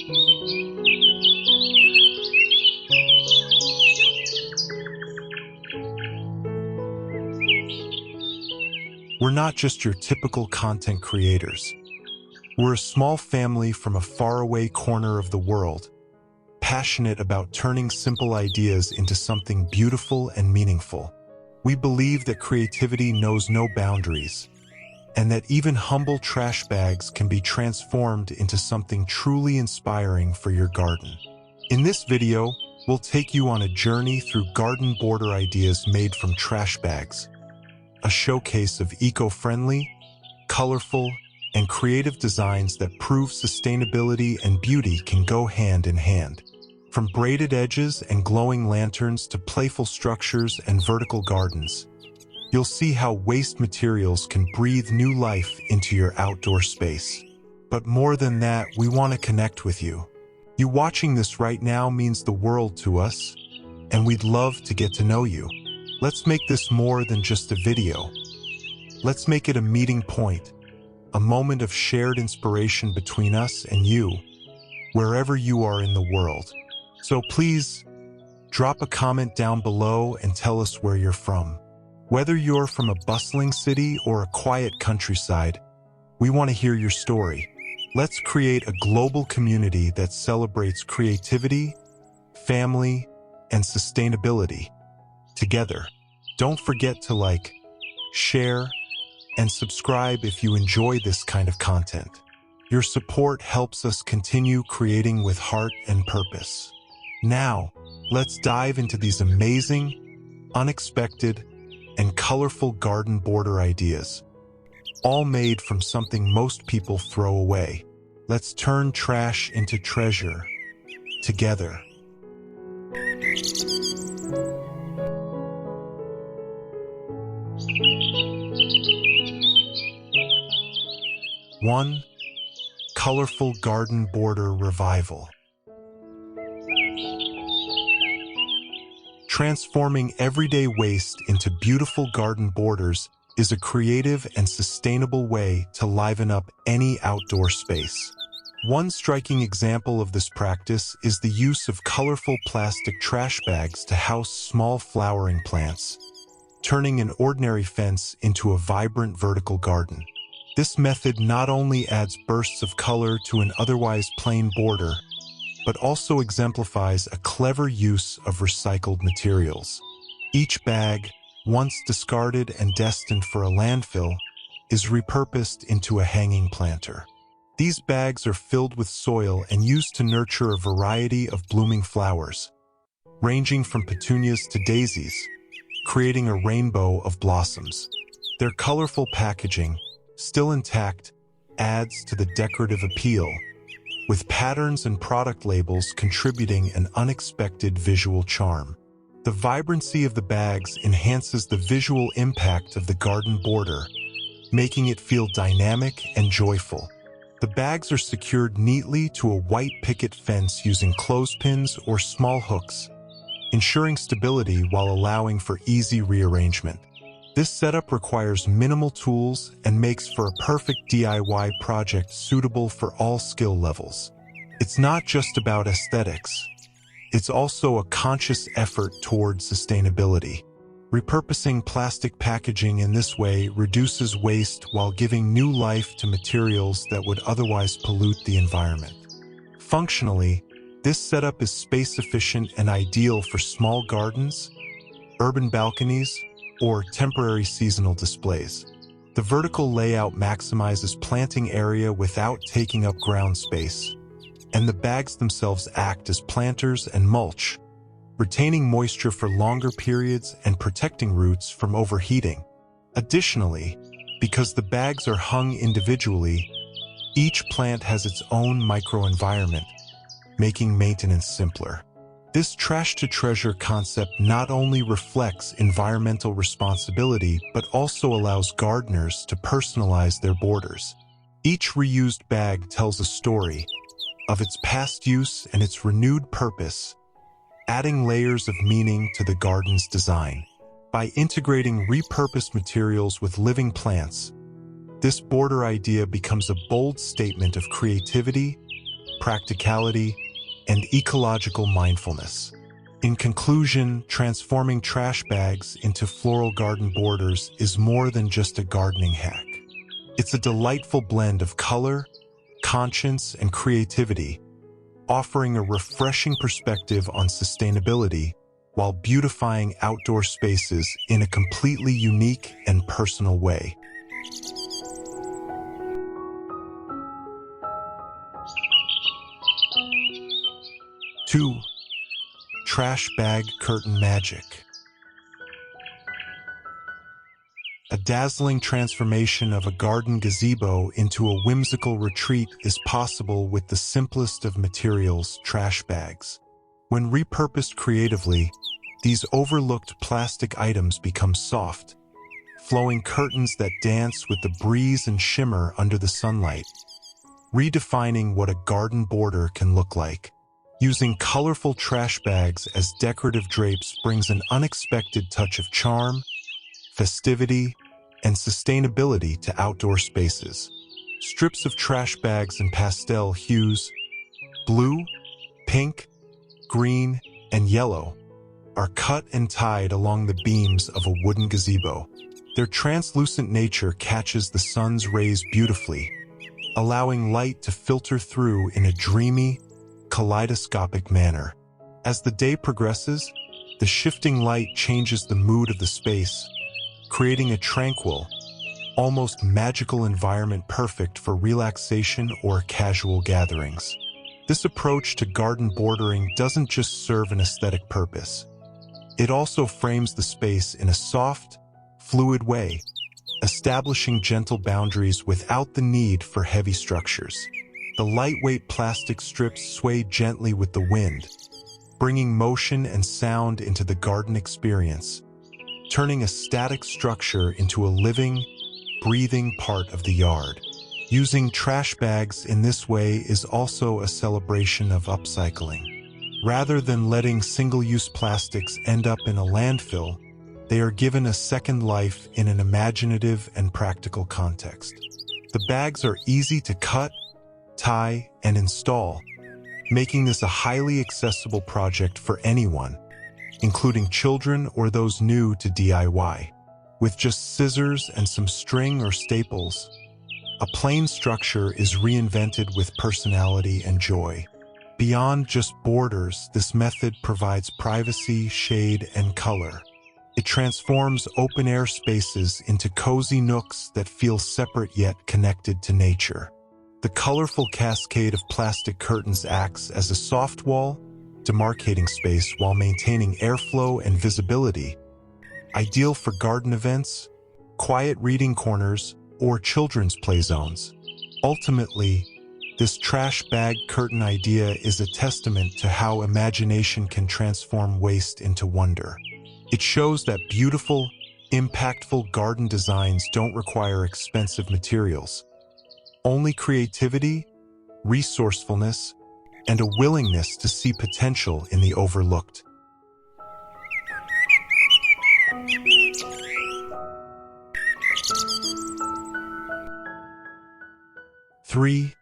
We're not just your typical content creators. We're a small family from a faraway corner of the world, passionate about turning simple ideas into something beautiful and meaningful. We believe that creativity knows no boundaries, and that even humble trash bags can be transformed into something truly inspiring for your garden. In this video, we'll take you on a journey through garden border ideas made from trash bags, a showcase of eco-friendly, colorful, and creative designs that prove sustainability and beauty can go hand in hand. From braided edges and glowing lanterns to playful structures and vertical gardens, you'll see how waste materials can breathe new life into your outdoor space. But more than that, we want to connect with you. You watching this right now means the world to us, and we'd love to get to know you. Let's make this more than just a video. Let's make it a meeting point, a moment of shared inspiration between us and you, wherever you are in the world. So please, drop a comment down below and tell us where you're from. Whether you're from a bustling city or a quiet countryside, we want to hear your story. Let's create a global community that celebrates creativity, family, and sustainability together. Don't forget to like, share, and subscribe if you enjoy this kind of content. Your support helps us continue creating with heart and purpose. Now, let's dive into these amazing, unexpected, and colorful garden border ideas, all made from something most people throw away. Let's turn trash into treasure together. One, colorful garden border revival. Transforming everyday waste into beautiful garden borders is a creative and sustainable way to liven up any outdoor space. One striking example of this practice is the use of colorful plastic trash bags to house small flowering plants, turning an ordinary fence into a vibrant vertical garden. This method not only adds bursts of color to an otherwise plain border, but also exemplifies a clever use of recycled materials. Each bag, once discarded and destined for a landfill, is repurposed into a hanging planter. These bags are filled with soil and used to nurture a variety of blooming flowers, ranging from petunias to daisies, creating a rainbow of blossoms. Their colorful packaging, still intact, adds to the decorative appeal, with patterns and product labels contributing an unexpected visual charm. The vibrancy of the bags enhances the visual impact of the garden border, making it feel dynamic and joyful. The bags are secured neatly to a white picket fence using clothespins or small hooks, ensuring stability while allowing for easy rearrangement. This setup requires minimal tools and makes for a perfect DIY project suitable for all skill levels. It's not just about aesthetics. It's also a conscious effort toward sustainability. Repurposing plastic packaging in this way reduces waste while giving new life to materials that would otherwise pollute the environment. Functionally, this setup is space-efficient and ideal for small gardens, urban balconies, or temporary seasonal displays. The vertical layout maximizes planting area without taking up ground space, and the bags themselves act as planters and mulch, retaining moisture for longer periods and protecting roots from overheating. Additionally, because the bags are hung individually, each plant has its own microenvironment, making maintenance simpler. This trash-to-treasure concept not only reflects environmental responsibility but also allows gardeners to personalize their borders. Each reused bag tells a story of its past use and its renewed purpose, adding layers of meaning to the garden's design. By integrating repurposed materials with living plants, this border idea becomes a bold statement of creativity, practicality, and ecological mindfulness. In conclusion, transforming trash bags into floral garden borders is more than just a gardening hack. It's a delightful blend of color, conscience, and creativity, offering a refreshing perspective on sustainability while beautifying outdoor spaces in a completely unique and personal way. Two, trash bag curtain magic. A dazzling transformation of a garden gazebo into a whimsical retreat is possible with the simplest of materials, trash bags. When repurposed creatively, these overlooked plastic items become soft, flowing curtains that dance with the breeze and shimmer under the sunlight, redefining what a garden border can look like. Using colorful trash bags as decorative drapes brings an unexpected touch of charm, festivity, and sustainability to outdoor spaces. Strips of trash bags in pastel hues, blue, pink, green, and yellow, are cut and tied along the beams of a wooden gazebo. Their translucent nature catches the sun's rays beautifully, allowing light to filter through in a dreamy, kaleidoscopic manner. As the day progresses, the shifting light changes the mood of the space, creating a tranquil, almost magical environment perfect for relaxation or casual gatherings. This approach to garden bordering doesn't just serve an aesthetic purpose. It also frames the space in a soft, fluid way, establishing gentle boundaries without the need for heavy structures. The lightweight plastic strips sway gently with the wind, bringing motion and sound into the garden experience, turning a static structure into a living, breathing part of the yard. Using trash bags in this way is also a celebration of upcycling. Rather than letting single-use plastics end up in a landfill, they are given a second life in an imaginative and practical context. The bags are easy to cut, tie, and install, making this a highly accessible project for anyone, including children or those new to DIY. With just scissors and some string or staples, a plain structure is reinvented with personality and joy. Beyond just borders, this method provides privacy, shade, and color. It transforms open-air spaces into cozy nooks that feel separate yet connected to nature. The colorful cascade of plastic curtains acts as a soft wall, demarcating space while maintaining airflow and visibility, ideal for garden events, quiet reading corners, or children's play zones. Ultimately, this trash bag curtain idea is a testament to how imagination can transform waste into wonder. It shows that beautiful, impactful garden designs don't require expensive materials. Only creativity, resourcefulness, and a willingness to see potential in the overlooked. Three,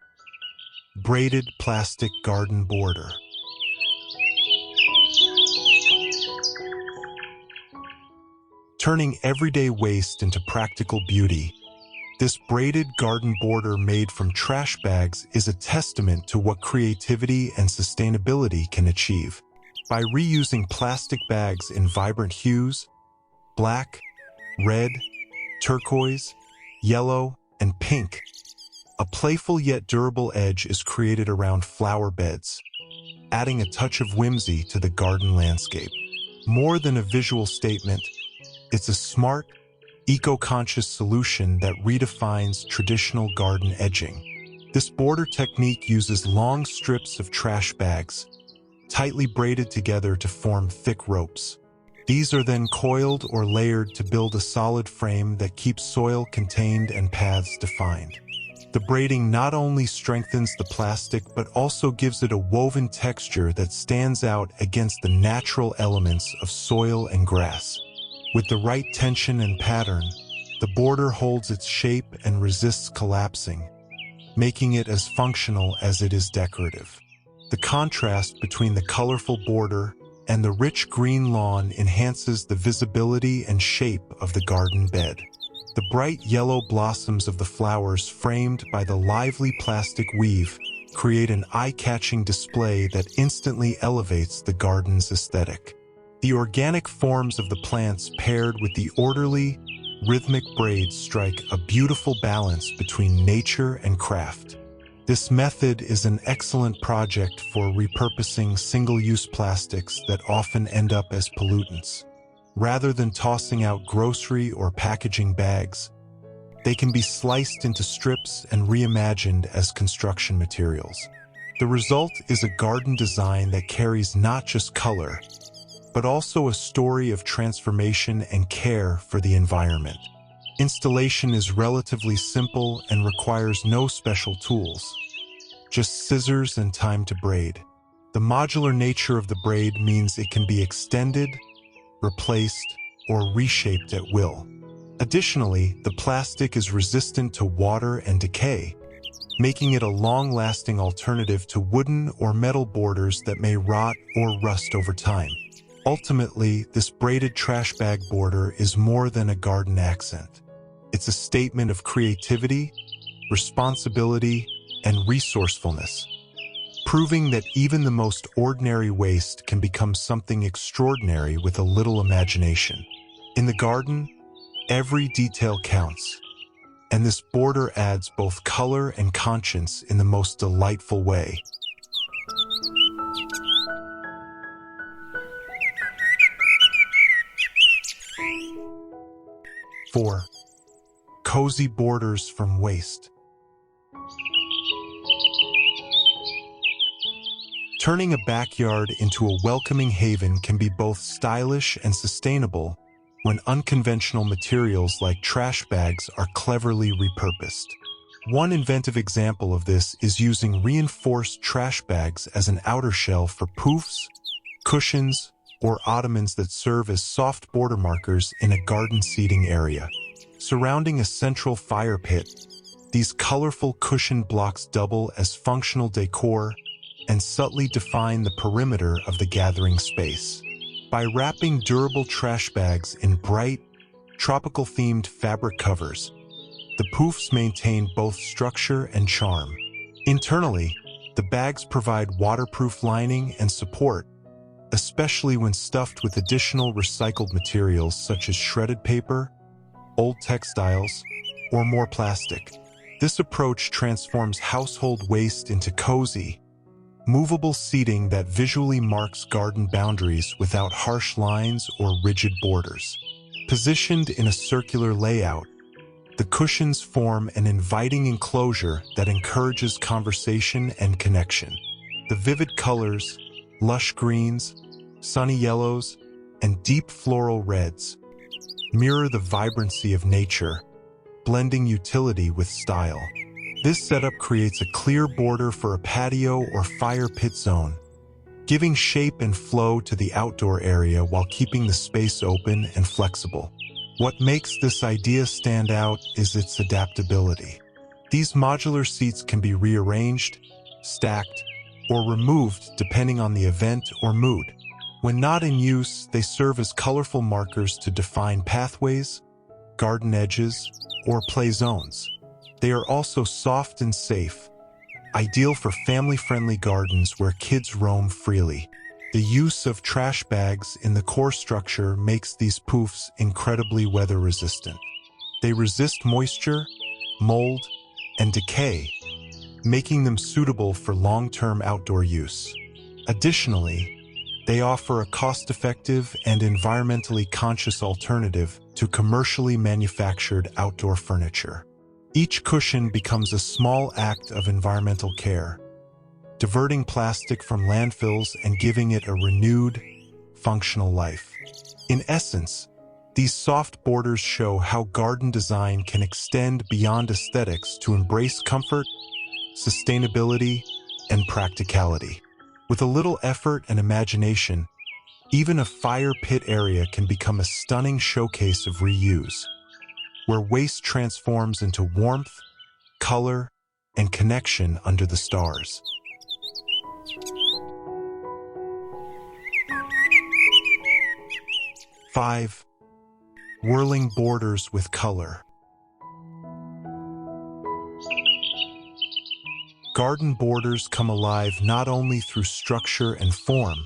braided plastic garden border. Turning everyday waste into practical beauty, this braided garden border made from trash bags is a testament to what creativity and sustainability can achieve. By reusing plastic bags in vibrant hues, black, red, turquoise, yellow, and pink, a playful yet durable edge is created around flower beds, adding a touch of whimsy to the garden landscape. More than a visual statement, it's a smart, eco-conscious solution that redefines traditional garden edging. This border technique uses long strips of trash bags, tightly braided together to form thick ropes. These are then coiled or layered to build a solid frame that keeps soil contained and paths defined. The braiding not only strengthens the plastic but also gives it a woven texture that stands out against the natural elements of soil and grass. With the right tension and pattern, the border holds its shape and resists collapsing, making it as functional as it is decorative. The contrast between the colorful border and the rich green lawn enhances the visibility and shape of the garden bed. The bright yellow blossoms of the flowers framed by the lively plastic weave create an eye-catching display that instantly elevates the garden's aesthetic. The organic forms of the plants paired with the orderly, rhythmic braids strike a beautiful balance between nature and craft. This method is an excellent project for repurposing single-use plastics that often end up as pollutants. Rather than tossing out grocery or packaging bags, they can be sliced into strips and reimagined as construction materials. The result is a garden design that carries not just color, but also a story of transformation and care for the environment. Installation is relatively simple and requires no special tools, just scissors and time to braid. The modular nature of the braid means it can be extended, replaced, or reshaped at will. Additionally, the plastic is resistant to water and decay, making it a long-lasting alternative to wooden or metal borders that may rot or rust over time. Ultimately, this braided trash bag border is more than a garden accent. It's a statement of creativity, responsibility, and resourcefulness, proving that even the most ordinary waste can become something extraordinary with a little imagination. In the garden, every detail counts, and this border adds both color and conscience in the most delightful way. Four, cozy borders from waste. Turning a backyard into a welcoming haven can be both stylish and sustainable when unconventional materials like trash bags are cleverly repurposed. One inventive example of this is using reinforced trash bags as an outer shell for poofs, cushions, or ottomans that serve as soft border markers in a garden seating area. Surrounding a central fire pit, these colorful cushion blocks double as functional decor and subtly define the perimeter of the gathering space. By wrapping durable trash bags in bright, tropical-themed fabric covers, the poofs maintain both structure and charm. Internally, the bags provide waterproof lining and support, especially when stuffed with additional recycled materials such as shredded paper, old textiles, or more plastic. This approach transforms household waste into cozy, movable seating that visually marks garden boundaries without harsh lines or rigid borders. Positioned in a circular layout, the cushions form an inviting enclosure that encourages conversation and connection. The vivid colors, lush greens, sunny yellows, and deep floral reds mirror the vibrancy of nature, blending utility with style. This setup creates a clear border for a patio or fire pit zone, giving shape and flow to the outdoor area while keeping the space open and flexible. What makes this idea stand out is its adaptability. These modular seats can be rearranged, stacked, or removed depending on the event or mood. When not in use, they serve as colorful markers to define pathways, garden edges, or play zones. They are also soft and safe, ideal for family-friendly gardens where kids roam freely. The use of trash bags in the core structure makes these poofs incredibly weather-resistant. They resist moisture, mold, and decay, making them suitable for long-term outdoor use. Additionally, they offer a cost-effective and environmentally conscious alternative to commercially manufactured outdoor furniture. Each cushion becomes a small act of environmental care, diverting plastic from landfills and giving it a renewed, functional life. In essence, these soft borders show how garden design can extend beyond aesthetics to embrace comfort, sustainability, and practicality. With a little effort and imagination, even a fire pit area can become a stunning showcase of reuse, where waste transforms into warmth, color, and connection under the stars. Five, whirling borders with color. Garden borders come alive not only through structure and form,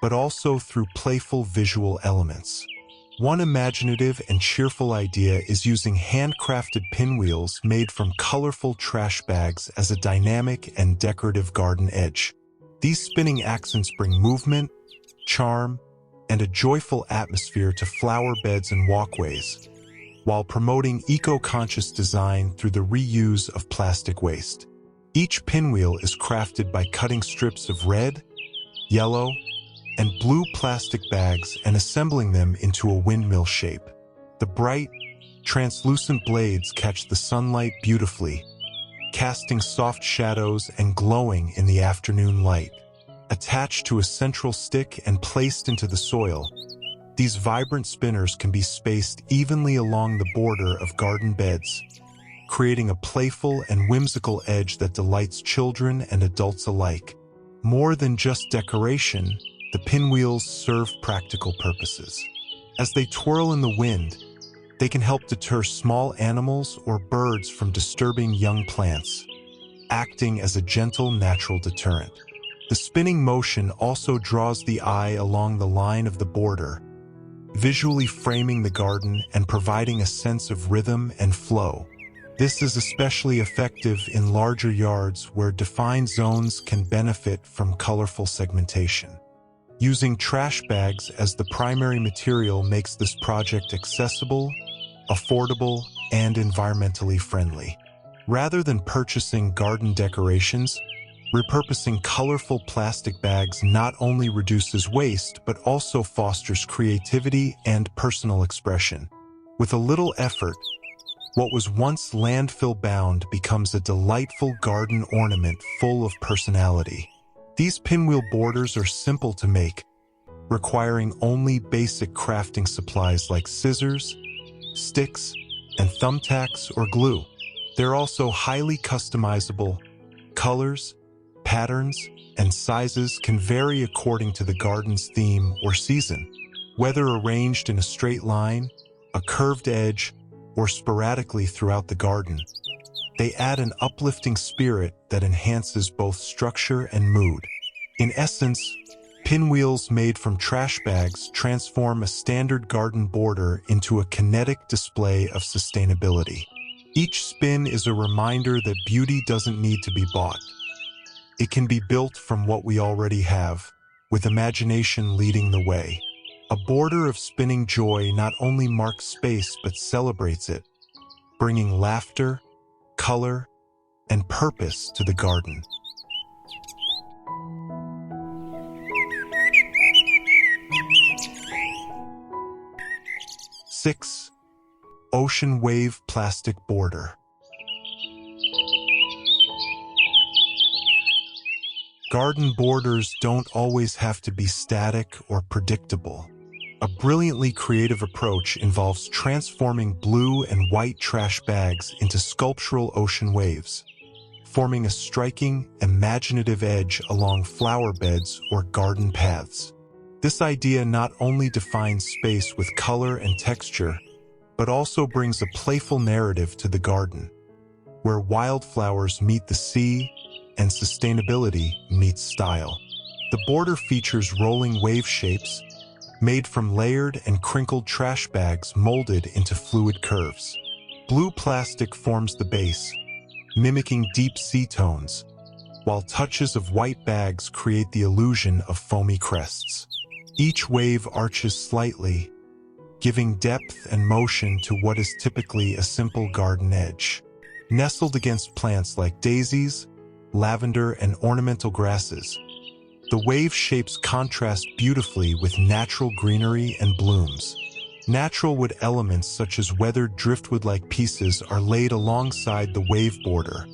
but also through playful visual elements. One imaginative and cheerful idea is using handcrafted pinwheels made from colorful trash bags as a dynamic and decorative garden edge. These spinning accents bring movement, charm, and a joyful atmosphere to flower beds and walkways, while promoting eco-conscious design through the reuse of plastic waste. Each pinwheel is crafted by cutting strips of red, yellow, and blue plastic bags and assembling them into a windmill shape. The bright, translucent blades catch the sunlight beautifully, casting soft shadows and glowing in the afternoon light. Attached to a central stick and placed into the soil, these vibrant spinners can be spaced evenly along the border of garden beds, creating a playful and whimsical edge that delights children and adults alike. More than just decoration, the pinwheels serve practical purposes. As they twirl in the wind, they can help deter small animals or birds from disturbing young plants, acting as a gentle natural deterrent. The spinning motion also draws the eye along the line of the border, visually framing the garden and providing a sense of rhythm and flow. This is especially effective in larger yards where defined zones can benefit from colorful segmentation. Using trash bags as the primary material makes this project accessible, affordable, and environmentally friendly. Rather than purchasing garden decorations, repurposing colorful plastic bags not only reduces waste but also fosters creativity and personal expression. With a little effort, what was once landfill-bound becomes a delightful garden ornament full of personality. These pinwheel borders are simple to make, requiring only basic crafting supplies like scissors, sticks, and thumbtacks or glue. They're also highly customizable. Colors, patterns, and sizes can vary according to the garden's theme or season. Whether arranged in a straight line, a curved edge, or sporadically throughout the garden, they add an uplifting spirit that enhances both structure and mood. In essence, pinwheels made from trash bags transform a standard garden border into a kinetic display of sustainability. Each spin is a reminder that beauty doesn't need to be bought. It can be built from what we already have, with imagination leading the way. A border of spinning joy not only marks space but celebrates it, bringing laughter, color, and purpose to the garden. Six, ocean wave plastic border. Garden borders don't always have to be static or predictable. A brilliantly creative approach involves transforming blue and white trash bags into sculptural ocean waves, forming a striking, imaginative edge along flower beds or garden paths. This idea not only defines space with color and texture, but also brings a playful narrative to the garden, where wildflowers meet the sea and sustainability meets style. The border features rolling wave shapes, made from layered and crinkled trash bags molded into fluid curves. Blue plastic forms the base, mimicking deep sea tones, while touches of white bags create the illusion of foamy crests. Each wave arches slightly, giving depth and motion to what is typically a simple garden edge. Nestled against plants like daisies, lavender, and ornamental grasses, the wave shapes contrast beautifully with natural greenery and blooms. Natural wood elements such as weathered driftwood-like pieces are laid alongside the wave border,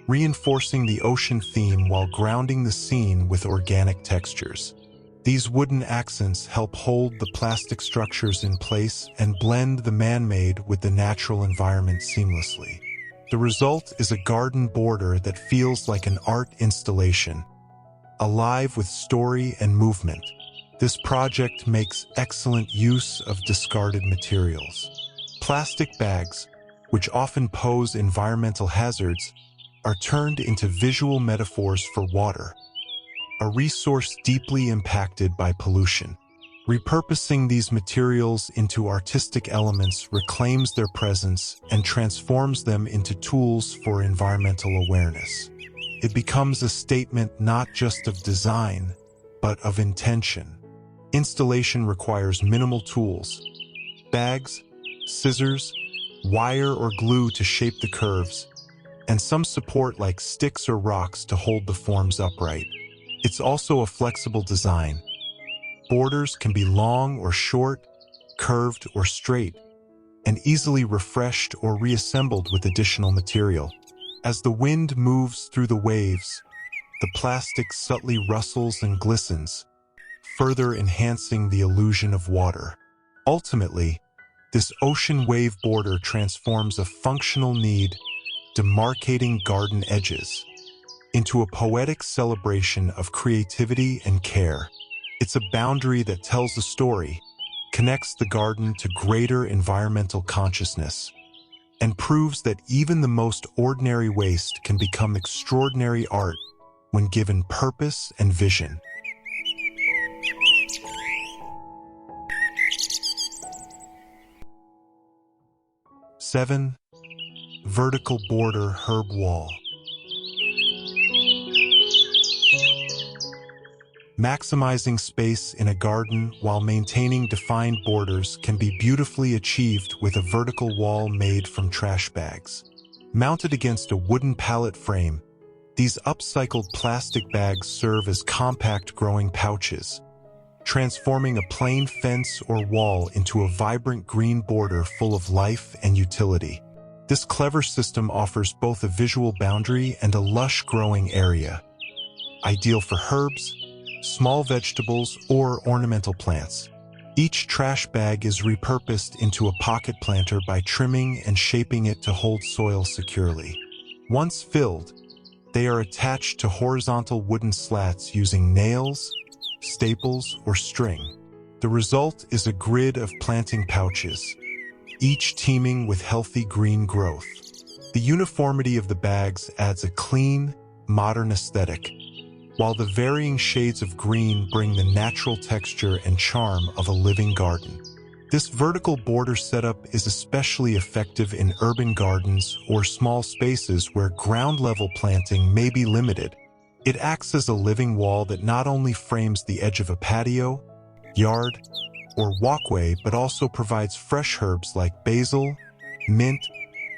reinforcing the ocean theme while grounding the scene with organic textures. These wooden accents help hold the plastic structures in place and blend the man-made with the natural environment seamlessly. The result is a garden border that feels like an art installation, alive with story and movement. This project makes excellent use of discarded materials. Plastic bags, which often pose environmental hazards, are turned into visual metaphors for water, a resource deeply impacted by pollution. Repurposing these materials into artistic elements reclaims their presence and transforms them into tools for environmental awareness. It becomes a statement not just of design, but of intention. Installation requires minimal tools: bags, scissors, wire or glue to shape the curves, and some support like sticks or rocks to hold the forms upright. It's also a flexible design. Borders can be long or short, curved or straight, and easily refreshed or reassembled with additional material. As the wind moves through the waves, the plastic subtly rustles and glistens, further enhancing the illusion of water. Ultimately, this ocean wave border transforms a functional need, demarcating garden edges, into a poetic celebration of creativity and care. It's a boundary that tells a story, connects the garden to greater environmental consciousness, and proves that even the most ordinary waste can become extraordinary art when given purpose and vision. Seven, vertical border herb wall. Maximizing space in a garden while maintaining defined borders can be beautifully achieved with a vertical wall made from trash bags. Mounted against a wooden pallet frame, these upcycled plastic bags serve as compact growing pouches, transforming a plain fence or wall into a vibrant green border full of life and utility. This clever system offers both a visual boundary and a lush growing area, ideal for herbs, small vegetables, or ornamental plants. Each trash bag is repurposed into a pocket planter by trimming and shaping it to hold soil securely. Once filled, they are attached to horizontal wooden slats using nails, staples, or string. The result is a grid of planting pouches, each teeming with healthy green growth. The uniformity of the bags adds a clean, modern aesthetic, while the varying shades of green bring the natural texture and charm of a living garden. This vertical border setup is especially effective in urban gardens or small spaces where ground-level planting may be limited. It acts as a living wall that not only frames the edge of a patio, yard, or walkway, but also provides fresh herbs like basil, mint,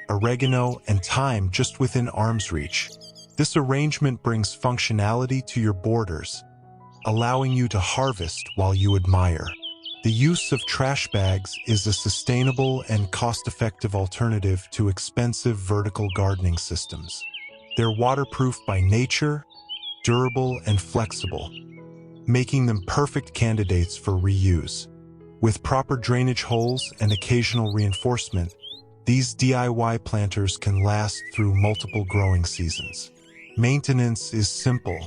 oregano, and thyme just within arm's reach. This arrangement brings functionality to your borders, allowing you to harvest while you admire. The use of trash bags is a sustainable and cost-effective alternative to expensive vertical gardening systems. They're waterproof by nature, durable, and flexible, making them perfect candidates for reuse. With proper drainage holes and occasional reinforcement, these DIY planters can last through multiple growing seasons. Maintenance is simple.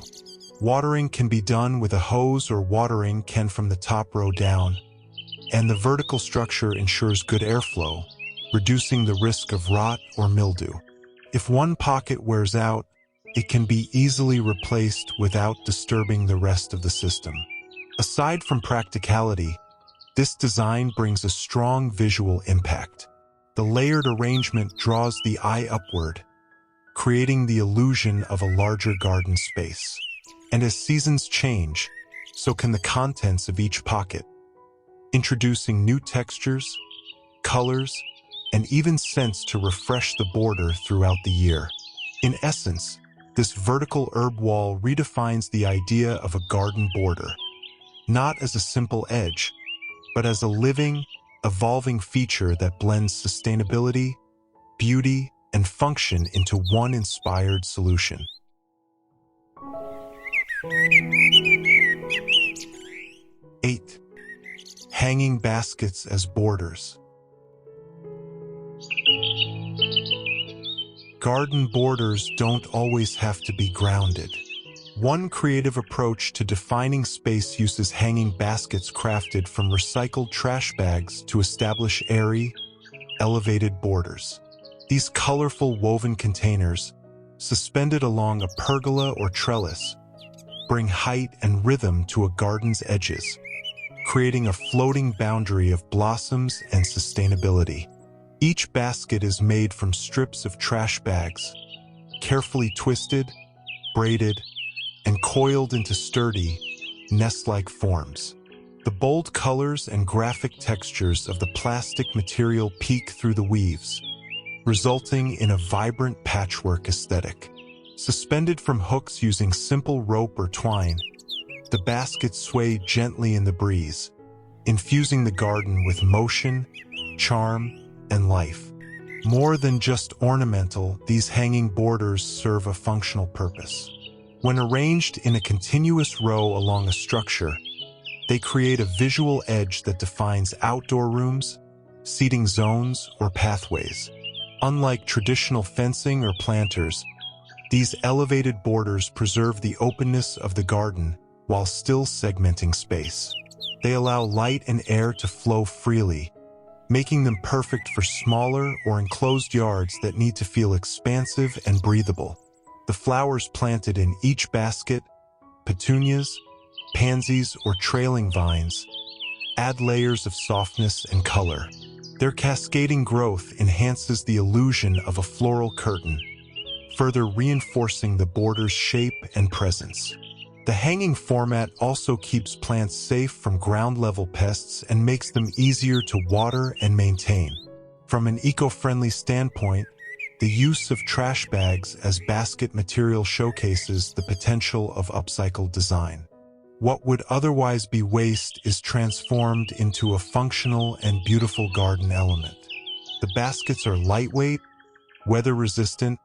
Watering can be done with a hose or watering can from the top row down, and the vertical structure ensures good airflow, reducing the risk of rot or mildew. If one pocket wears out, it can be easily replaced without disturbing the rest of the system. Aside from practicality, this design brings a strong visual impact. The layered arrangement draws the eye upward, creating the illusion of a larger garden space. And as seasons change, so can the contents of each pocket, introducing new textures, colors, and even scents to refresh the border throughout the year. In essence, this vertical herb wall redefines the idea of a garden border, not as a simple edge, but as a living, evolving feature that blends sustainability, beauty, and function into one inspired solution. 8. Hanging baskets as borders. Garden borders don't always have to be grounded. One creative approach to defining space uses hanging baskets crafted from recycled trash bags to establish airy, elevated borders. These colorful woven containers, suspended along a pergola or trellis, bring height and rhythm to a garden's edges, creating a floating boundary of blossoms and sustainability. Each basket is made from strips of trash bags, carefully twisted, braided, and coiled into sturdy, nest-like forms. The bold colors and graphic textures of the plastic material peek through the weaves, resulting in a vibrant patchwork aesthetic. Suspended from hooks using simple rope or twine, the baskets sway gently in the breeze, infusing the garden with motion, charm, and life. More than just ornamental, these hanging borders serve a functional purpose. When arranged in a continuous row along a structure, they create a visual edge that defines outdoor rooms, seating zones, or pathways. Unlike traditional fencing or planters, these elevated borders preserve the openness of the garden while still segmenting space. They allow light and air to flow freely, making them perfect for smaller or enclosed yards that need to feel expansive and breathable. The flowers planted in each basket, petunias, pansies, or trailing vines, add layers of softness and color. Their cascading growth enhances the illusion of a floral curtain, further reinforcing the border's shape and presence. The hanging format also keeps plants safe from ground-level pests and makes them easier to water and maintain. From an eco-friendly standpoint, the use of trash bags as basket material showcases the potential of upcycled design. What would otherwise be waste is transformed into a functional and beautiful garden element. The baskets are lightweight, weather-resistant,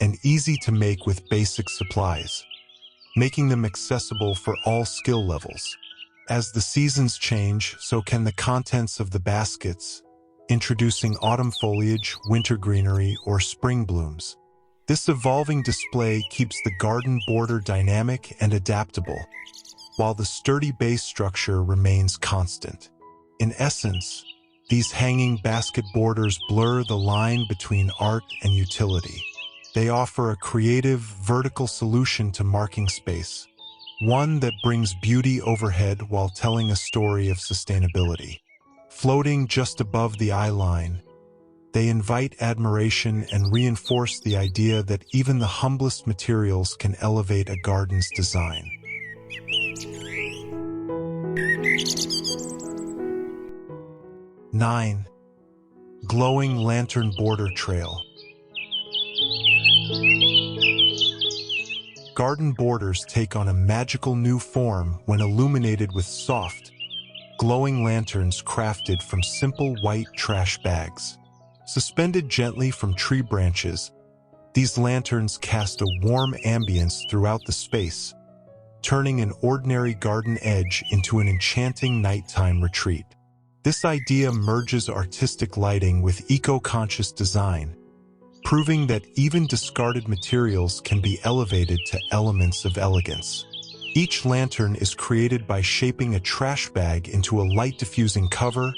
and easy to make with basic supplies, making them accessible for all skill levels. As the seasons change, so can the contents of the baskets, introducing autumn foliage, winter greenery, or spring blooms. This evolving display keeps the garden border dynamic and adaptable, while the sturdy base structure remains constant. In essence, these hanging basket borders blur the line between art and utility. They offer a creative, vertical solution to marking space, one that brings beauty overhead while telling a story of sustainability. Floating just above the eye line, they invite admiration and reinforce the idea that even the humblest materials can elevate a garden's design. 9. Glowing Lantern Border Trail. Garden borders take on a magical new form when illuminated with soft, glowing lanterns crafted from simple white trash bags. Suspended gently from tree branches, these lanterns cast a warm ambience throughout the space, turning an ordinary garden edge into an enchanting nighttime retreat. This idea merges artistic lighting with eco-conscious design, proving that even discarded materials can be elevated to elements of elegance. Each lantern is created by shaping a trash bag into a light-diffusing cover,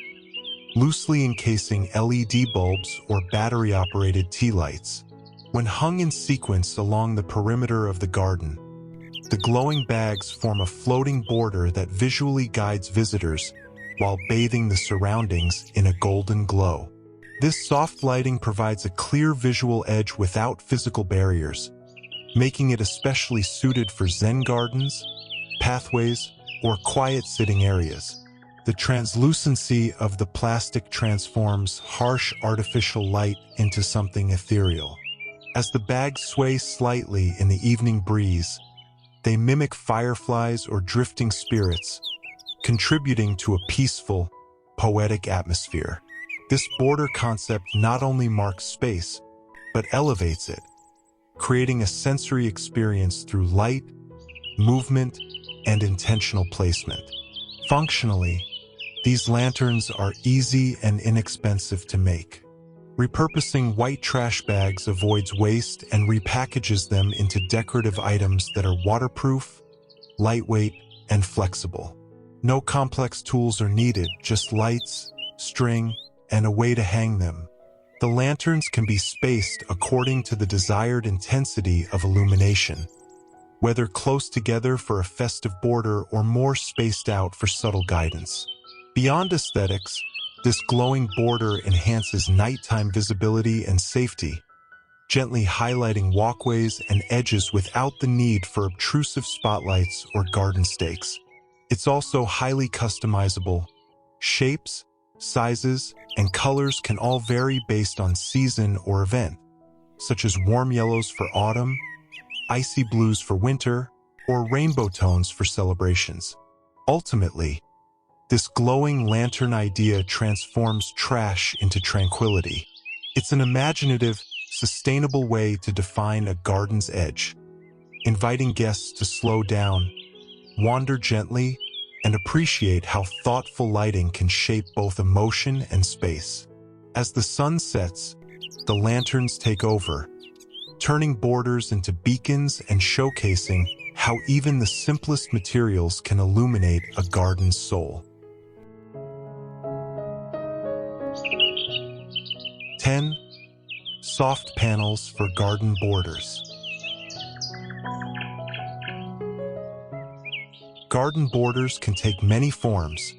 loosely encasing LED bulbs or battery-operated tea lights. When hung in sequence along the perimeter of the garden, the glowing bags form a floating border that visually guides visitors while bathing the surroundings in a golden glow. This soft lighting provides a clear visual edge without physical barriers, making it especially suited for Zen gardens, pathways, or quiet sitting areas. The translucency of the plastic transforms harsh artificial light into something ethereal. As the bags sway slightly in the evening breeze, they mimic fireflies or drifting spirits, contributing to a peaceful, poetic atmosphere. This border concept not only marks space, but elevates it, creating a sensory experience through light, movement, and intentional placement. Functionally, these lanterns are easy and inexpensive to make. Repurposing white trash bags avoids waste and repackages them into decorative items that are waterproof, lightweight, and flexible. No complex tools are needed, just lights, string, and a way to hang them. The lanterns can be spaced according to the desired intensity of illumination, whether close together for a festive border or more spaced out for subtle guidance. Beyond aesthetics, this glowing border enhances nighttime visibility and safety, gently highlighting walkways and edges without the need for obtrusive spotlights or garden stakes. It's also highly customizable. Shapes, sizes, and colors can all vary based on season or event, such as warm yellows for autumn, icy blues for winter, or rainbow tones for celebrations. Ultimately, this glowing lantern idea transforms trash into tranquility. It's an imaginative, sustainable way to define a garden's edge, inviting guests to slow down, wander gently, and appreciate how thoughtful lighting can shape both emotion and space. As the sun sets, the lanterns take over, turning borders into beacons and showcasing how even the simplest materials can illuminate a garden's soul. 10. Soft panels for garden borders. Garden borders can take many forms,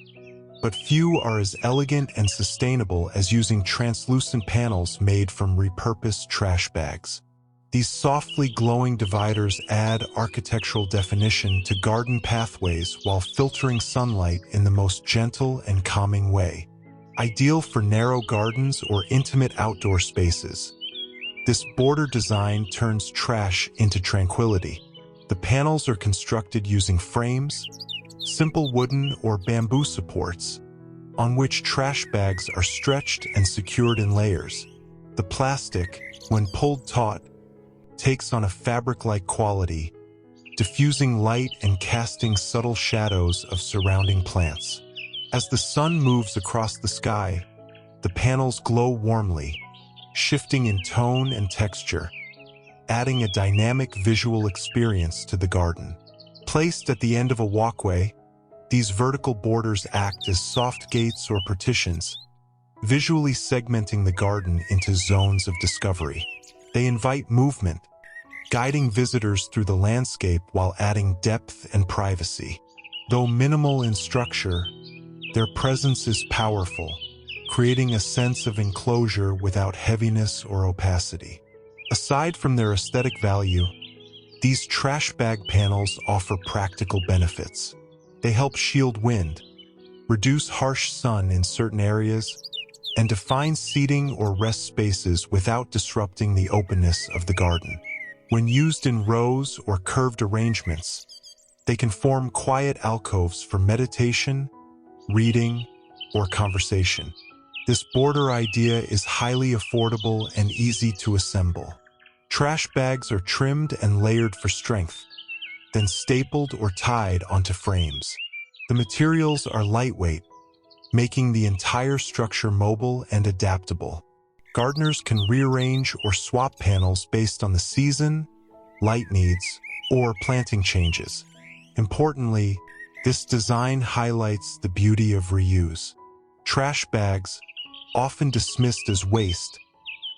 but few are as elegant and sustainable as using translucent panels made from repurposed trash bags. These softly glowing dividers add architectural definition to garden pathways while filtering sunlight in the most gentle and calming way. Ideal for narrow gardens or intimate outdoor spaces, this border design turns trash into tranquility. The panels are constructed using frames, simple wooden or bamboo supports, on which trash bags are stretched and secured in layers. The plastic, when pulled taut, takes on a fabric-like quality, diffusing light and casting subtle shadows of surrounding plants. As the sun moves across the sky, the panels glow warmly, shifting in tone and texture, adding a dynamic visual experience to the garden. Placed at the end of a walkway, these vertical borders act as soft gates or partitions, visually segmenting the garden into zones of discovery. They invite movement, guiding visitors through the landscape while adding depth and privacy. Though minimal in structure, their presence is powerful, creating a sense of enclosure without heaviness or opacity. Aside from their aesthetic value, these trash bag panels offer practical benefits. They help shield wind, reduce harsh sun in certain areas, and define seating or rest spaces without disrupting the openness of the garden. When used in rows or curved arrangements, they can form quiet alcoves for meditation, reading, or conversation. This border idea is highly affordable and easy to assemble. Trash bags are trimmed and layered for strength, then stapled or tied onto frames. The materials are lightweight, making the entire structure mobile and adaptable. Gardeners can rearrange or swap panels based on the season, light needs, or planting changes. Importantly, this design highlights the beauty of reuse. Trash bags, often dismissed as waste,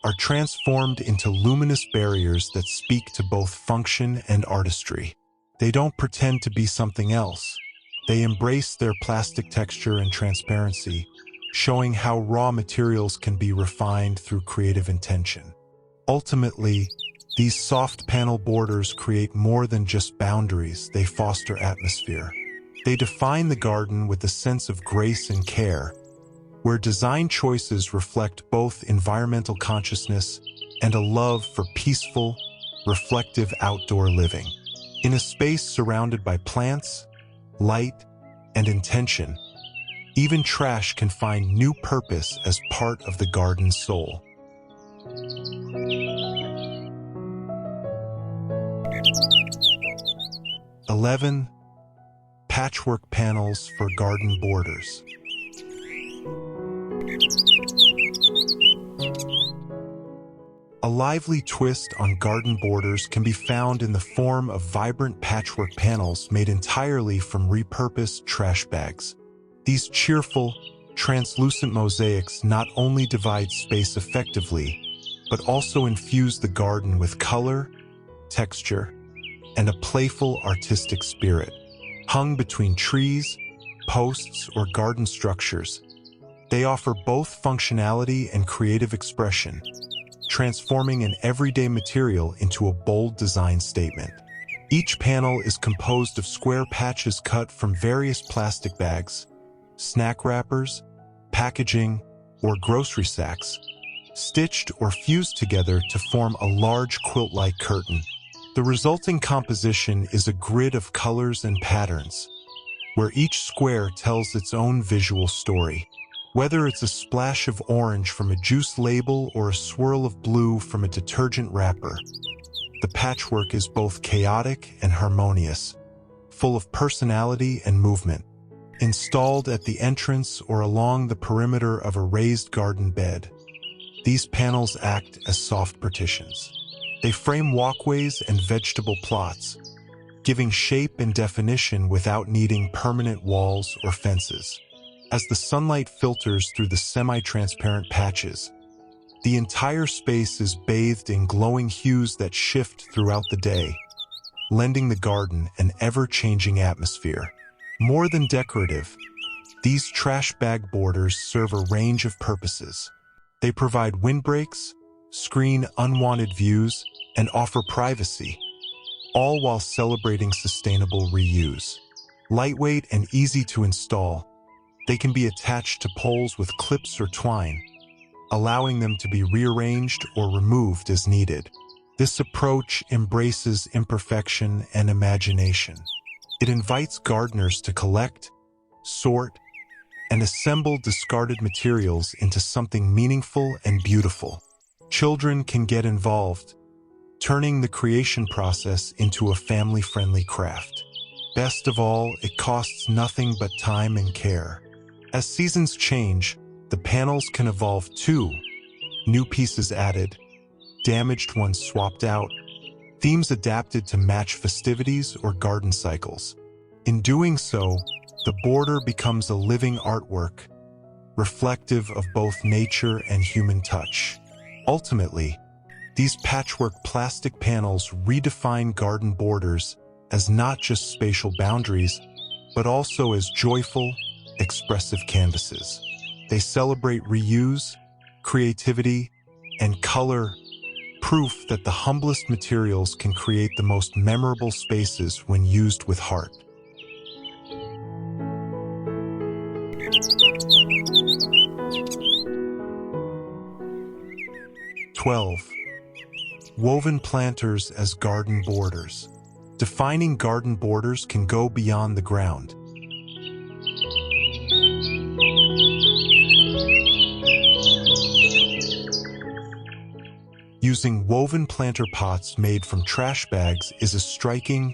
are transformed into luminous barriers that speak to both function and artistry. They don't pretend to be something else. They embrace their plastic texture and transparency, showing how raw materials can be refined through creative intention. Ultimately, these soft panel borders create more than just boundaries, they foster atmosphere. They define the garden with a sense of grace and care, where design choices reflect both environmental consciousness and a love for peaceful, reflective outdoor living. In a space surrounded by plants, light, and intention, even trash can find new purpose as part of the garden's soul. (11) Patchwork panels for garden borders. A lively twist on garden borders can be found in the form of vibrant patchwork panels made entirely from repurposed trash bags. These cheerful, translucent mosaics not only divide space effectively, but also infuse the garden with color, texture, and a playful artistic spirit. Hung between trees, posts, or garden structures, they offer both functionality and creative expression, transforming an everyday material into a bold design statement. Each panel is composed of square patches cut from various plastic bags, snack wrappers, packaging, or grocery sacks, stitched or fused together to form a large quilt-like curtain. The resulting composition is a grid of colors and patterns, where each square tells its own visual story. Whether it's a splash of orange from a juice label or a swirl of blue from a detergent wrapper, the patchwork is both chaotic and harmonious, full of personality and movement. Installed at the entrance or along the perimeter of a raised garden bed, these panels act as soft partitions. They frame walkways and vegetable plots, giving shape and definition without needing permanent walls or fences. As the sunlight filters through the semi-transparent patches, the entire space is bathed in glowing hues that shift throughout the day, lending the garden an ever-changing atmosphere. More than decorative, these trash bag borders serve a range of purposes. They provide windbreaks, screen unwanted views, and offer privacy, all while celebrating sustainable reuse. Lightweight and easy to install, they can be attached to poles with clips or twine, allowing them to be rearranged or removed as needed. This approach embraces imperfection and imagination. It invites gardeners to collect, sort, and assemble discarded materials into something meaningful and beautiful. Children can get involved, turning the creation process into a family-friendly craft. Best of all, it costs nothing but time and care. As seasons change, the panels can evolve too. New pieces added, damaged ones swapped out, themes adapted to match festivities or garden cycles. In doing so, the border becomes a living artwork, reflective of both nature and human touch. Ultimately, these patchwork plastic panels redefine garden borders as not just spatial boundaries, but also as joyful, expressive canvases. They celebrate reuse, creativity, and color, proof that the humblest materials can create the most memorable spaces when used with heart. Woven planters as garden borders. Defining garden borders can go beyond the ground. Using woven planter pots made from trash bags is a striking,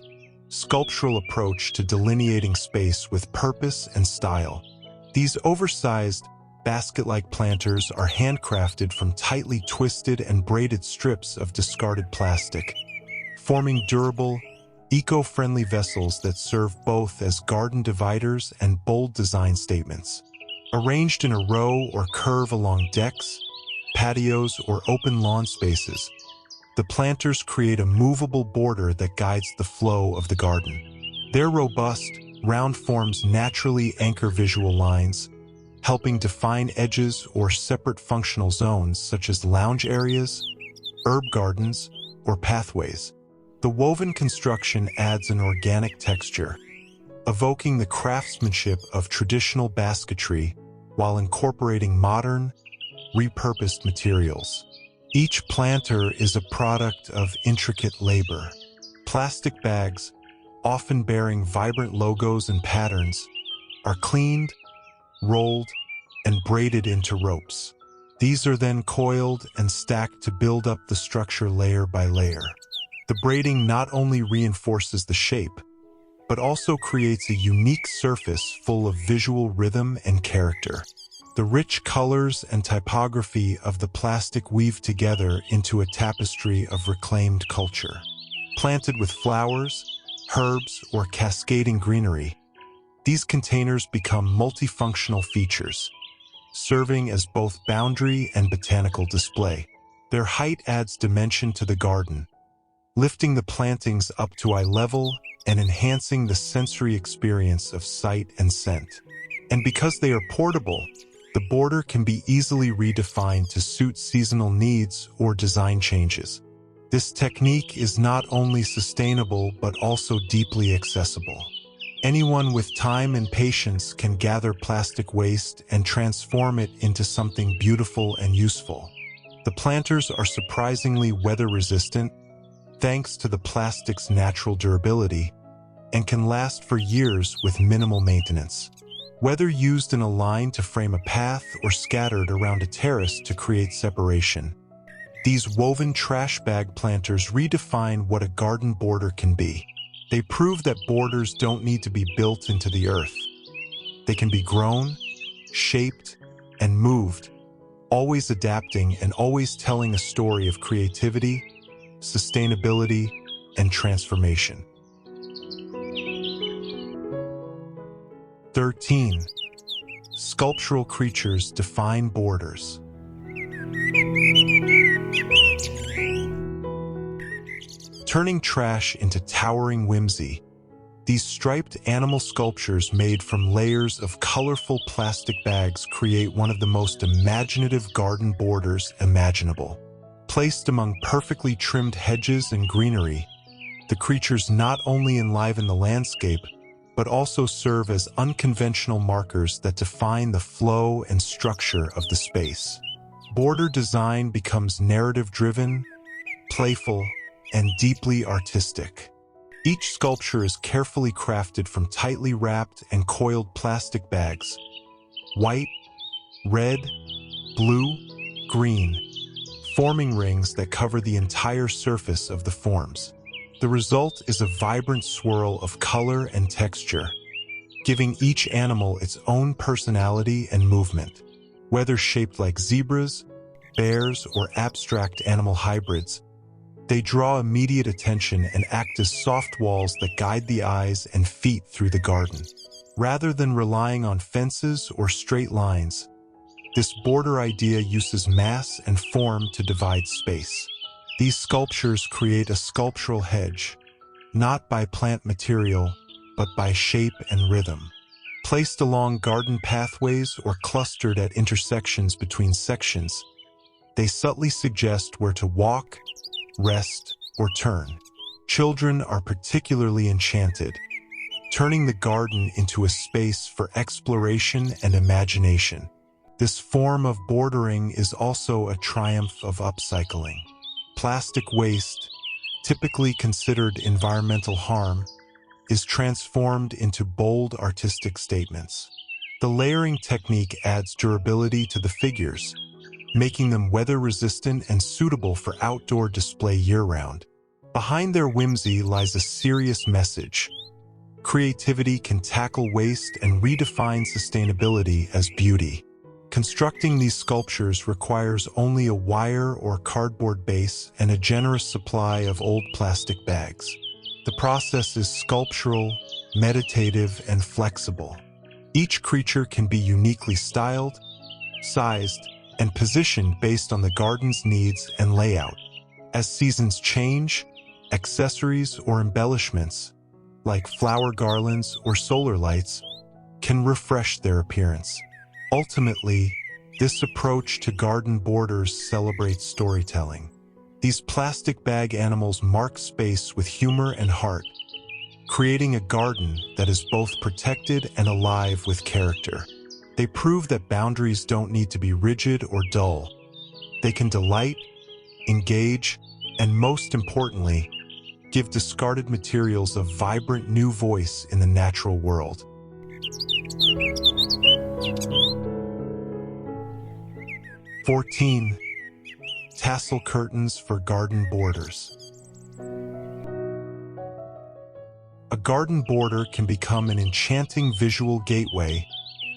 sculptural approach to delineating space with purpose and style. These oversized, basket-like planters are handcrafted from tightly twisted and braided strips of discarded plastic, forming durable, eco-friendly vessels that serve both as garden dividers and bold design statements. Arranged in a row or curve along decks, patios, or open lawn spaces, the planters create a movable border that guides the flow of the garden. Their robust, round forms naturally anchor visual lines, helping define edges or separate functional zones such as lounge areas, herb gardens, or pathways. The woven construction adds an organic texture, evoking the craftsmanship of traditional basketry while incorporating modern, repurposed materials. Each planter is a product of intricate labor. Plastic bags, often bearing vibrant logos and patterns, are cleaned, rolled, and braided into ropes. These are then coiled and stacked to build up the structure layer by layer. The braiding not only reinforces the shape, but also creates a unique surface full of visual rhythm and character. The rich colors and typography of the plastic weave together into a tapestry of reclaimed culture. Planted with flowers, herbs, or cascading greenery, these containers become multifunctional features, serving as both boundary and botanical display. Their height adds dimension to the garden, lifting the plantings up to eye level and enhancing the sensory experience of sight and scent. And because they are portable, the border can be easily redefined to suit seasonal needs or design changes. This technique is not only sustainable but also deeply accessible. Anyone with time and patience can gather plastic waste and transform it into something beautiful and useful. The planters are surprisingly weather-resistant, thanks to the plastic's natural durability, and can last for years with minimal maintenance. Whether used in a line to frame a path or scattered around a terrace to create separation, these woven trash bag planters redefine what a garden border can be. They prove that borders don't need to be built into the earth. They can be grown, shaped, and moved, always adapting and always telling a story of creativity, sustainability, and transformation. 13. Sculptural creatures define borders. Turning trash into towering whimsy, these striped animal sculptures made from layers of colorful plastic bags create one of the most imaginative garden borders imaginable. Placed among perfectly trimmed hedges and greenery, the creatures not only enliven the landscape, but also serve as unconventional markers that define the flow and structure of the space. Border design becomes narrative-driven, playful, and deeply artistic. Each sculpture is carefully crafted from tightly wrapped and coiled plastic bags, white, red, blue, green, forming rings that cover the entire surface of the forms. The result is a vibrant swirl of color and texture, giving each animal its own personality and movement. Whether shaped like zebras, bears, or abstract animal hybrids, they draw immediate attention and act as soft walls that guide the eyes and feet through the garden. Rather than relying on fences or straight lines, this border idea uses mass and form to divide space. These sculptures create a sculptural hedge, not by plant material, but by shape and rhythm. Placed along garden pathways or clustered at intersections between sections, they subtly suggest where to walk, rest, or turn. Children are particularly enchanted, turning the garden into a space for exploration and imagination. This form of bordering is also a triumph of upcycling. Plastic waste, typically considered environmental harm, is transformed into bold artistic statements. The layering technique adds durability to the figures, making them weather-resistant and suitable for outdoor display year-round. Behind their whimsy lies a serious message. Creativity can tackle waste and redefine sustainability as beauty. Constructing these sculptures requires only a wire or cardboard base and a generous supply of old plastic bags. The process is sculptural, meditative, and flexible. Each creature can be uniquely styled, sized, and positioned based on the garden's needs and layout. As seasons change, accessories or embellishments, like flower garlands or solar lights, can refresh their appearance. Ultimately, this approach to garden borders celebrates storytelling. These plastic bag animals mark space with humor and heart, creating a garden that is both protected and alive with character. They prove that boundaries don't need to be rigid or dull. They can delight, engage, and most importantly, give discarded materials a vibrant new voice in the natural world. 14. Tassel curtains for garden borders. A garden border can become an enchanting visual gateway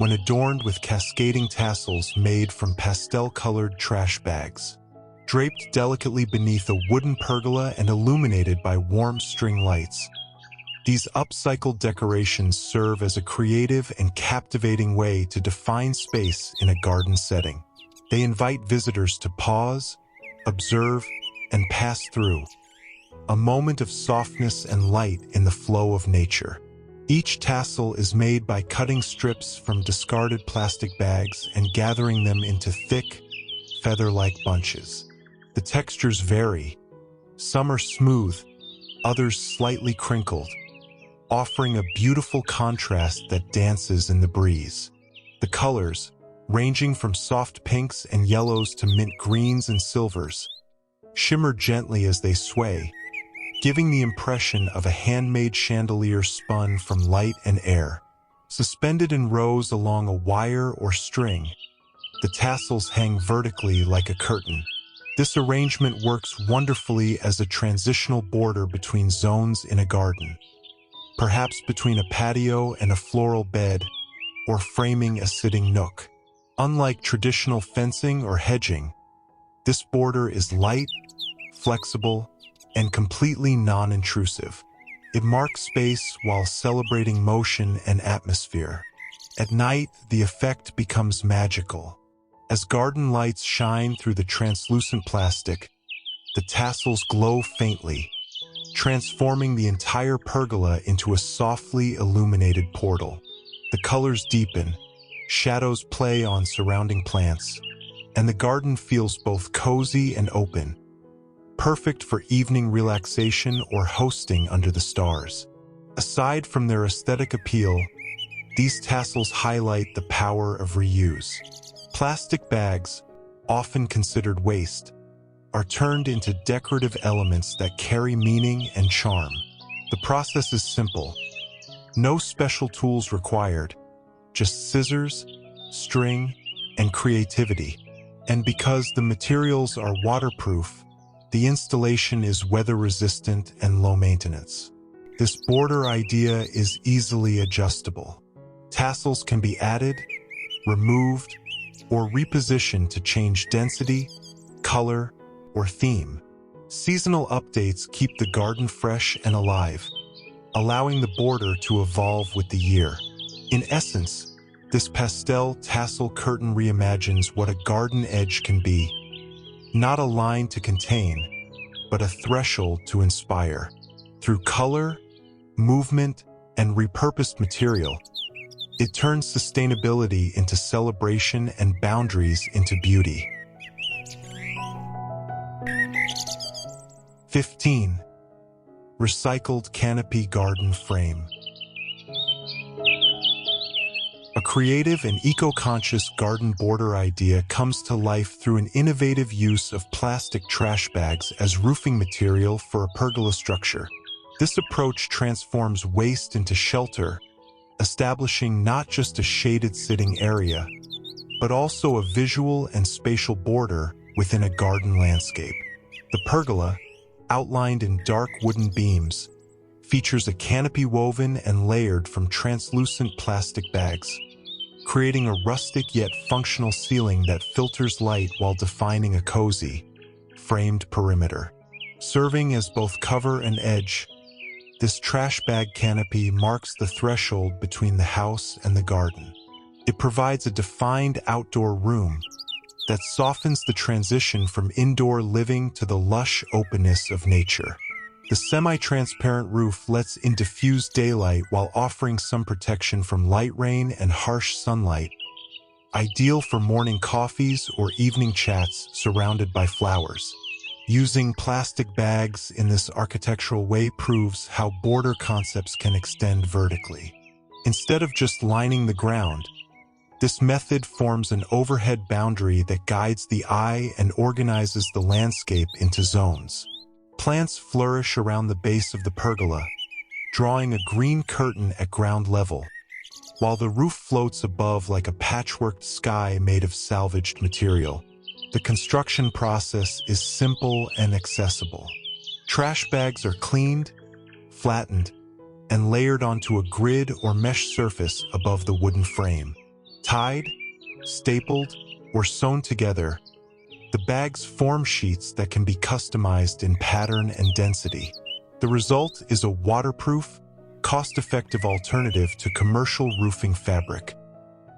when adorned with cascading tassels made from pastel-colored trash bags. Draped delicately beneath a wooden pergola and illuminated by warm string lights, these upcycled decorations serve as a creative and captivating way to define space in a garden setting. They invite visitors to pause, observe, and pass through, a moment of softness and light in the flow of nature. Each tassel is made by cutting strips from discarded plastic bags and gathering them into thick, feather-like bunches. The textures vary. Some are smooth, others slightly crinkled, offering a beautiful contrast that dances in the breeze. The colors, ranging from soft pinks and yellows to mint greens and silvers, shimmer gently as they sway, giving the impression of a handmade chandelier spun from light and air. Suspended in rows along a wire or string, the tassels hang vertically like a curtain. This arrangement works wonderfully as a transitional border between zones in a garden, perhaps between a patio and a floral bed, or framing a sitting nook. Unlike traditional fencing or hedging, this border is light, flexible, and completely non-intrusive. It marks space while celebrating motion and atmosphere. At night, the effect becomes magical. As garden lights shine through the translucent plastic, the tassels glow faintly, transforming the entire pergola into a softly illuminated portal. The colors deepen, shadows play on surrounding plants, and the garden feels both cozy and open, perfect for evening relaxation or hosting under the stars. Aside from their aesthetic appeal, these tassels highlight the power of reuse. Plastic bags, often considered waste, are turned into decorative elements that carry meaning and charm. The process is simple. No special tools required, just scissors, string, and creativity. And because the materials are waterproof, the installation is weather-resistant and low maintenance. This border idea is easily adjustable. Tassels can be added, removed, or repositioned to change density, color, or theme. Seasonal updates keep the garden fresh and alive, allowing the border to evolve with the year. In essence, this pastel tassel curtain reimagines what a garden edge can be. Not a line to contain, but a threshold to inspire. Through color, movement, and repurposed material, it turns sustainability into celebration and boundaries into beauty. 15. Recycled canopy garden frame. A creative and eco-conscious garden border idea comes to life through an innovative use of plastic trash bags as roofing material for a pergola structure. This approach transforms waste into shelter, establishing not just a shaded sitting area, but also a visual and spatial border within a garden landscape. The pergola, outlined in dark wooden beams, features a canopy woven and layered from translucent plastic bags, creating a rustic yet functional ceiling that filters light while defining a cozy, framed perimeter. Serving as both cover and edge, this trash bag canopy marks the threshold between the house and the garden. It provides a defined outdoor room that softens the transition from indoor living to the lush openness of nature. The semi-transparent roof lets in diffused daylight while offering some protection from light rain and harsh sunlight, ideal for morning coffees or evening chats surrounded by flowers. Using plastic bags in this architectural way proves how border concepts can extend vertically. Instead of just lining the ground, this method forms an overhead boundary that guides the eye and organizes the landscape into zones. Plants flourish around the base of the pergola, drawing a green curtain at ground level, while the roof floats above like a patchworked sky made of salvaged material. The construction process is simple and accessible. Trash bags are cleaned, flattened, and layered onto a grid or mesh surface above the wooden frame. Tied, stapled, or sewn together, the bags form sheets that can be customized in pattern and density. The result is a waterproof, cost-effective alternative to commercial roofing fabric,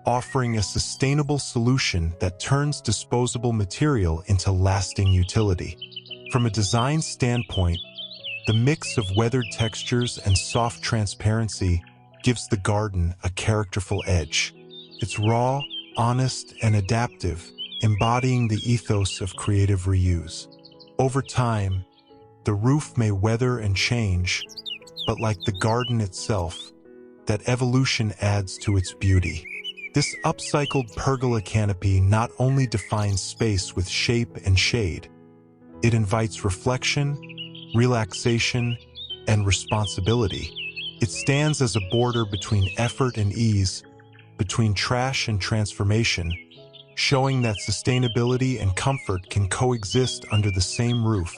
offering a sustainable solution that turns disposable material into lasting utility. From a design standpoint, the mix of weathered textures and soft transparency gives the garden a characterful edge. It's raw, honest, and adaptive, embodying the ethos of creative reuse. Over time, the roof may weather and change, but like the garden itself, that evolution adds to its beauty. This upcycled pergola canopy not only defines space with shape and shade, it invites reflection, relaxation, and responsibility. It stands as a border between effort and ease, between trash and transformation, showing that sustainability and comfort can coexist under the same roof,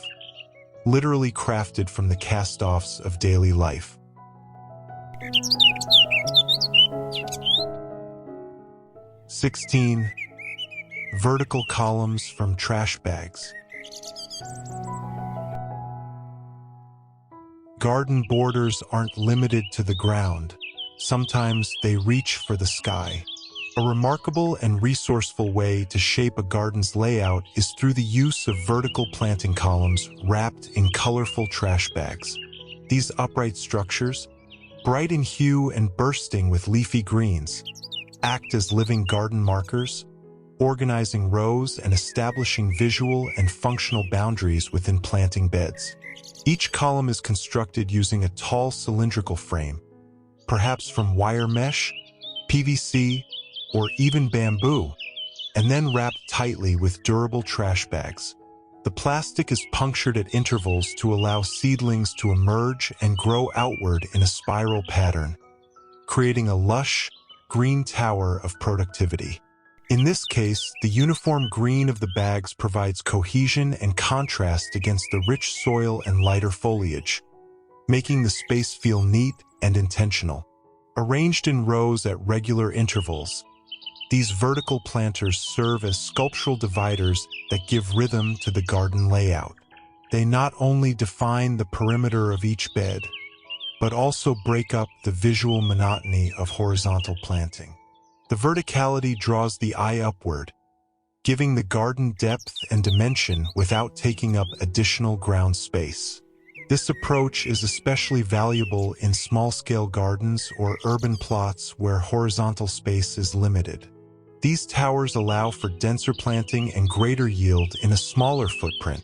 literally crafted from the cast-offs of daily life. (16) Vertical columns from trash bags. Garden borders aren't limited to the ground. Sometimes they reach for the sky. A remarkable and resourceful way to shape a garden's layout is through the use of vertical planting columns wrapped in colorful trash bags. These upright structures, bright in hue and bursting with leafy greens, act as living garden markers, organizing rows and establishing visual and functional boundaries within planting beds. Each column is constructed using a tall cylindrical frame, perhaps from wire mesh, PVC, or even bamboo, and then wrapped tightly with durable trash bags. The plastic is punctured at intervals to allow seedlings to emerge and grow outward in a spiral pattern, creating a lush, green tower of productivity. In this case, the uniform green of the bags provides cohesion and contrast against the rich soil and lighter foliage, making the space feel neat and intentional. Arranged in rows at regular intervals, these vertical planters serve as sculptural dividers that give rhythm to the garden layout. They not only define the perimeter of each bed, but also break up the visual monotony of horizontal planting. The verticality draws the eye upward, giving the garden depth and dimension without taking up additional ground space. This approach is especially valuable in small-scale gardens or urban plots where horizontal space is limited. These towers allow for denser planting and greater yield in a smaller footprint,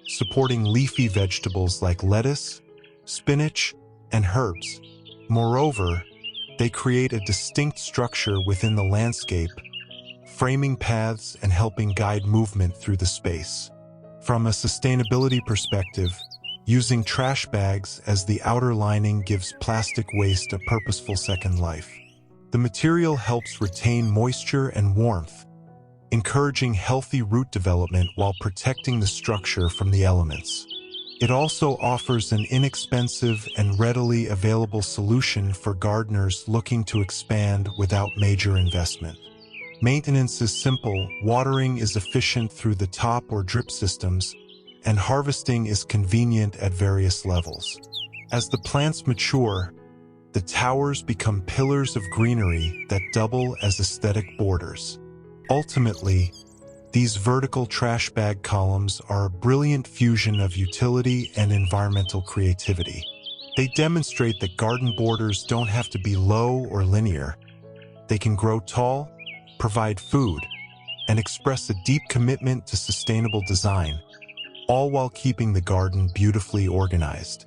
supporting leafy vegetables like lettuce, spinach, and herbs. Moreover, they create a distinct structure within the landscape, framing paths and helping guide movement through the space. From a sustainability perspective, using trash bags as the outer lining gives plastic waste a purposeful second life. The material helps retain moisture and warmth, encouraging healthy root development while protecting the structure from the elements. It also offers an inexpensive and readily available solution for gardeners looking to expand without major investment. Maintenance is simple, watering is efficient through the top or drip systems, and harvesting is convenient at various levels. As the plants mature, the towers become pillars of greenery that double as aesthetic borders. Ultimately, these vertical trash bag columns are a brilliant fusion of utility and environmental creativity. They demonstrate that garden borders don't have to be low or linear. They can grow tall, provide food, and express a deep commitment to sustainable design, all while keeping the garden beautifully organized.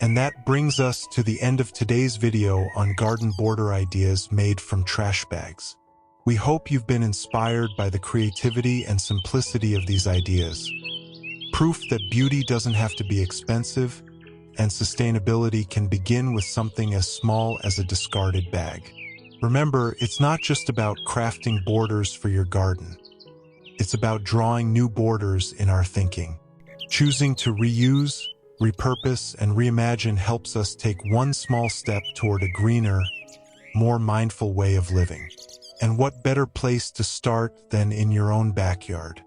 And that brings us to the end of today's video on garden border ideas made from trash bags. We hope you've been inspired by the creativity and simplicity of these ideas. Proof that beauty doesn't have to be expensive, and sustainability can begin with something as small as a discarded bag. Remember, it's not just about crafting borders for your garden. It's about drawing new borders in our thinking, choosing to reuse, repurpose, and reimagine helps us take one small step toward a greener, more mindful way of living. And what better place to start than in your own backyard?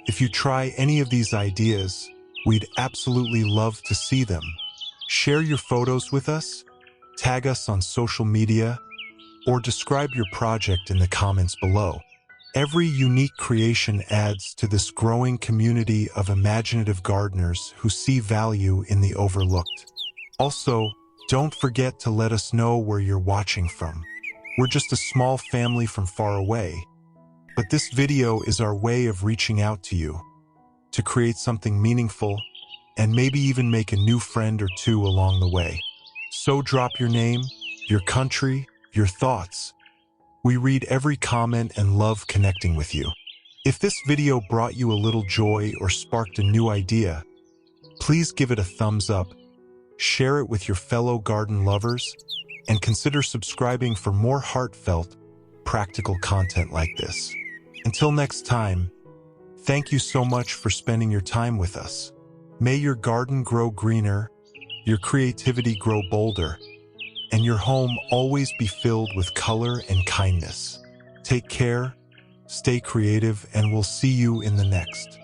If you try any of these ideas, we'd absolutely love to see them. Share your photos with us, tag us on social media, or describe your project in the comments below. Every unique creation adds to this growing community of imaginative gardeners who see value in the overlooked. Also, don't forget to let us know where you're watching from. We're just a small family from far away, but this video is our way of reaching out to you, to create something meaningful, and maybe even make a new friend or two along the way. So drop your name, your country, your thoughts. We read every comment and love connecting with you. If this video brought you a little joy or sparked a new idea, please give it a thumbs up, share it with your fellow garden lovers, and consider subscribing for more heartfelt, practical content like this. Until next time, thank you so much for spending your time with us. May your garden grow greener, your creativity grow bolder, and your home always be filled with color and kindness. Take care, stay creative, and we'll see you in the next.